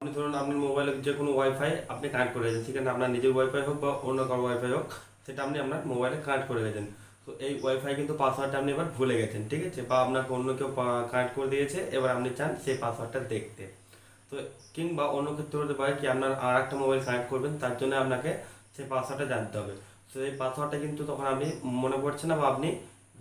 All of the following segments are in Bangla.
আপনি ধরুন আপনার মোবাইলে যে কোনো ওয়াইফাই আপনি কানেক্ট করে গেছেন, সেখানে আপনার নিজের ওয়াইফাই হোক বা অন্য কারো ওয়াইফাই হোক, সেটা আপনি আপনার মোবাইলে কানেক্ট করে গেছেন। তো এই ওয়াইফাই কিন্তু পাসওয়ার্ডটা আপনি এবার ভুলে গেছেন, ঠিক আছে, বা আপনাকে অন্য কেউ কানেক্ট করে দিয়েছে, এবার আপনি চান সেই পাসওয়ার্ডটা দেখতে। তো কিংবা অন্য ক্ষেত্রে হতে পারে কি আপনার আর একটা মোবাইল কানেক্ট করবেন, তার জন্য আপনাকে সেই পাসওয়ার্ডটা জানতে হবে। তো এই পাসওয়ার্ডটা কিন্তু তখন আপনি মনে পড়ছে না বা আপনি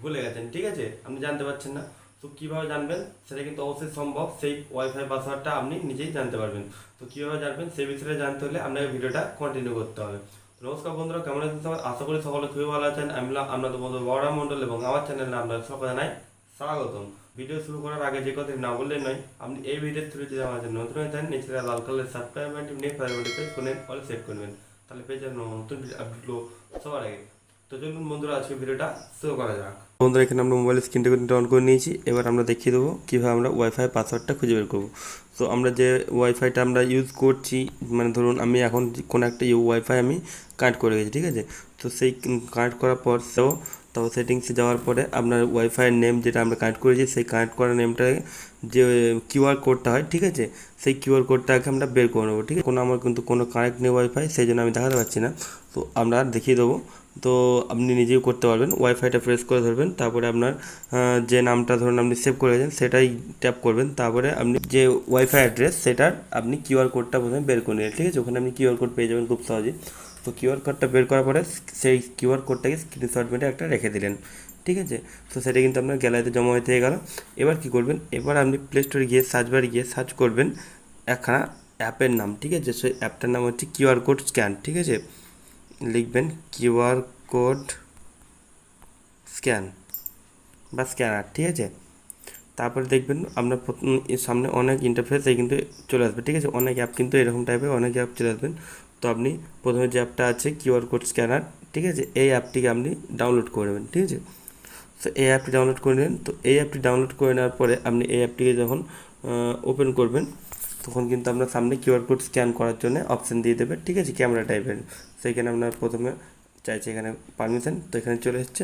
ভুলে গেছেন, ঠিক আছে, আপনি জানতে পারছেন না। তো কীভাবে জানবেন সেটা কিন্তু অবশ্যই সম্ভব, সেই ওয়াইফাই পাসওয়ার্ডটা আপনি নিজেই জানতে পারবেন। তো কীভাবে জানবেন সেই বিষয়ে জানতে হলে আপনাকে ভিডিওটা কন্টিনিউ করতে হবে। নমস্কার বন্ধুরা, কেমন আছেন সবাই? আশা করি সকলে খুবই ভালো আছেন। আমি আপনাদের বন্ধু বড় মণ্ডল এবং আমার চ্যানেলে আপনাদের সকলে জানাই স্বাগতম। ভিডিও শুরু করার আগে যে কথা না বললেই নয়, আপনি এই ভিডিওর থ্রু যদি আমাদের নতুন হয়ে থাকেন, নিচে লাল কালারের সাবস্ক্রাইব বাটনটি নিয়ে প্রেস করবেন, অল সেট করবেন, তাহলে পেয়ে যাবেন নতুন আপডেটগুলো সবার আগে। তো চলুন বন্ধুরা, আজকে ভিডিওটা শুরু করা যাক। বন্ধুরা, এখানে আমরা মোবাইলের স্ক্রিনটা কিন্তু অন করে নিয়েছি। এবার আমরা দেখিয়ে দেবো কীভাবে আমরা ওয়াইফাই পাসওয়ার্ডটা খুঁজে বের করবো। তো আমরা যে ওয়াইফাইটা আমরা ইউজ করছি, মানে ধরুন আমি এখন কোনো একটা ওয়াইফাই আমি কানেক্ট করে গেছি, ঠিক আছে। তো সেই কানেক্ট করার পর তারপর সেটিংসে যাওয়ার পরে আপনার ওয়াইফাইয়ের নেম যেটা আমরা কানেক্ট করেছি, সেই কানেক্ট করা নেমটাকে যে কিউআর কোডটা হয়, ঠিক আছে, সেই কিউআর কোডটাকে আমরা বের করে নেবো, ঠিক আছে। আমার কিন্তু কোনো কানেক্ট নেই ওয়াইফাই, সেই জন্য আমি দেখাতে পারছি না। তো আমরা দেখিয়ে দেবো। তো আপনি নিজেও করতে পারবেন। ওয়াইফাইটা প্রেস করে ধরবেন, তারপরে আপনার যে নামটা ধরুন আপনি সেভ করে গেছেন সেটাই ট্যাপ করবেন, তারপরে আপনি যে ওয়াইফাই অ্যাড্রেস সেটার আপনি কিউআর কোডটা প্রথমে বের করে নেবেন, ঠিক আছে। ওখানে আপনি কিউআর কোড পেয়ে যাবেন খুব সহজেই। তো কিউআর কোডটা বের করার পরে সেই কিউআর কোডটাকে স্ক্রিনশট মেরে একটা রেখে দিলেন, ঠিক আছে। তো সেটা কিন্তু আপনার গ্যালারিতে জমা হয়ে গেল। এবার কি করবেন, এবার আপনি প্লে স্টোরে গিয়ে সার্চ বারে গিয়ে সার্চ করবেন একখানা অ্যাপের নাম, ঠিক আছে। সেই অ্যাপটার নাম হচ্ছে কিউআর কোড স্ক্যান, ঠিক আছে। লিখবেন কিউআর কোড স্ক্যান বা স্ক্যানার, ঠিক আছে। তারপরে দেখবেন আপনার সামনে অনেক ইন্টারফেস কিন্তু চলে আসবে, ঠিক আছে। অনেক অ্যাপ কিন্তু এরকম টাইপের অনেক অ্যাপ চলে আসবেন। তো আপনি প্রথমে যে অ্যাপটা আছে কিউআর কোড স্ক্যানার, ঠিক আছে, এই অ্যাপটিকে আপনি ডাউনলোড করে নেবেন, ঠিক আছে। তো এই অ্যাপটি ডাউনলোড করে নেবেন। তো এই অ্যাপটি ডাউনলোড করে নেওয়ার পরে আপনি এই অ্যাপটিকে যখন ওপেন করবেন, তখন কিন্তু আপনার সামনে কিউআর কোড স্ক্যান করার জন্য অপশান দিয়ে দেবে, ঠিক আছে, ক্যামেরা টাইপের। সেইখানে আপনার প্রথমে চাইছে এখানে পারমিশন, তো এখানে চলে এসছে।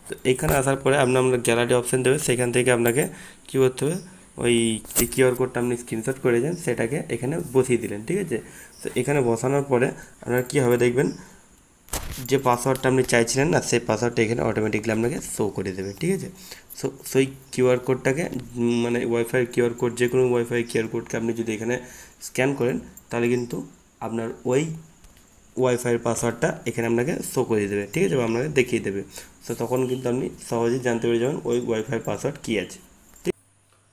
তো এখানে আসার পরে আপনার গ্যালারি অপশান দেবে, সেখান থেকে আপনাকে কী করতে হবে, ওই যে কিউআর কোডটা আপনি স্ক্রিনশট করেছেন সেটাকে এখানে বসিয়ে দিলেন, ঠিক আছে। তো এখানে বসানোর পরে আপনার কী হবে দেখবেন, যে পাসওয়ার্ডটা আপনি চাইছিলেন না, সেই পাসওয়ার্ডটা এখানে অটোমেটিকলি আপনাকে শো করে দেবে, ঠিক আছে। সেই কিউআর কোডটাকে মানে ওয়াইফাই কিউআর কোড, যে কোনো ওয়াইফাই কিউআর কোডকে আপনি যদি এখানে স্ক্যান করেন, তাহলে কিন্তু আপনার ওই ওয়াইফাইয়ের পাসওয়ার্ডটা এখানে আপনাকে শো করে দেবে, ঠিক আছে, বা আপনাকে দেখিয়ে দেবে। তো তখন কিন্তু আপনি সহজেই জানতে পেরে যাবেন ওই ওয়াইফাইয়ের পাসওয়ার্ড কী আছে।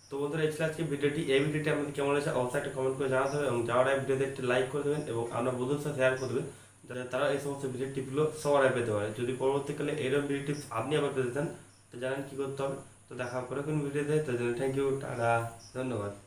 তো বন্ধুরা, এই ছিল আজকে ভিডিওটি। এই ভিডিওটি আপনাদের কেমন হয়েছে অবশ্যই একটা কমেন্ট করে জানাতে হবে, এবং যাওয়ার আগে ভিডিওতে একটি লাইক করে দেবেন এবং আপনার বন্ধুদের সাথে শেয়ার করে দেবেন, যাতে তারা এই সমস্ত ভিডিও টিপগুলো সবার আগে পেতে পারে। যদি পরবর্তীকালে এরকম ভিডিও টিপস আপনি আবার পেতে চান, তো জানেন কী করতে হবে। তো দেখা পরে কোন ভিডিওতে, তো থ্যাংক ইউ, টাটা, ধন্যবাদ।